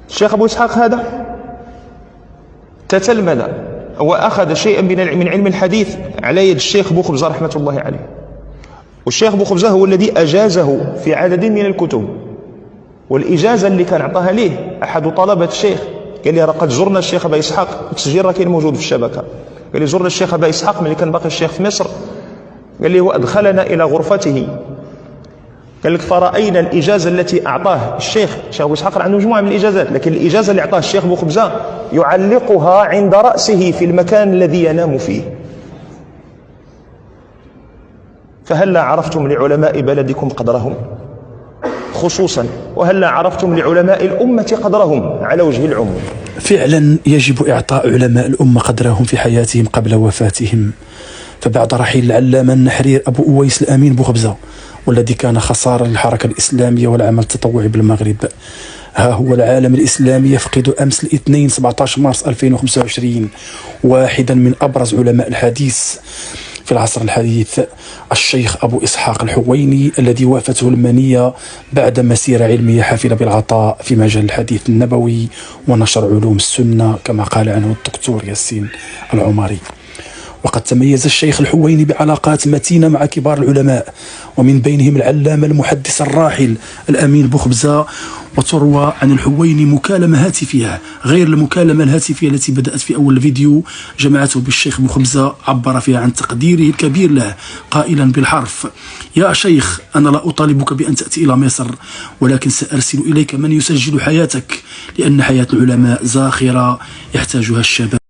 الشيخ أبو إسحاق هذا تتلمذ وأخذ شيئا من علم الحديث على يد الشيخ بوخبزة رحمة الله عليه، والشيخ بوخبزة هو الذي أجازه في عدد من الكتب. والإجازة اللي كان عطاها ليه أحد طلبة الشيخ، قال لي راه قد زرنا الشيخ أبا إسحاق، التسجيل راه كاين موجود في الشبكة، قال لي زرنا الشيخ أبا إسحاق ملي كان باقي الشيخ في مصر، قال لي هو أدخلنا إلى غرفته، قال لك فرأينا الإجازة التي أعطاه الشيخ أبو إسحاق عنده مجموعة من الإجازات، لكن الإجازة اللي أعطاه الشيخ بوخبزة يعلقها عند رأسه في المكان الذي ينام فيه. فهلا عرفتم لعلماء بلدكم قدرهم خصوصا، وهلا عرفتم لعلماء الأمة قدرهم على وجه العموم. فعلا يجب إعطاء علماء الأمة قدرهم في حياتهم قبل وفاتهم. فبعد رحيل العلامة النحرير أبو أويس الأمين بوخبزة، والذي كان خسارة للحركة الإسلامية والعمل التطوعي بالمغرب، ها هو العالم الإسلامي يفقد أمس الاثنين 17 مارس 2025 واحدا من أبرز علماء الحديث في العصر الحديث، الشيخ أبو إسحاق الحويني، الذي وافته المنية بعد مسيرة علمية حافلة بالعطاء في مجال الحديث النبوي ونشر علوم السنة كما قال عنه الدكتور ياسين العمري. وقد تميز الشيخ الحويني بعلاقات متينة مع كبار العلماء، ومن بينهم العلامة المحدث الراحل الأمين بوخبزة. وتروى عن الحويني مكالمة هاتفية غير المكالمة الهاتفية التي بدأت في أول الفيديو جمعته بالشيخ بوخبزة، عبر فيها عن تقديره الكبير له قائلا بالحرف: يا شيخ، أنا لا أطالبك بأن تأتي إلى مصر، ولكن سأرسل إليك من يسجل حياتك، لأن حياة العلماء زاخرة يحتاجها الشباب.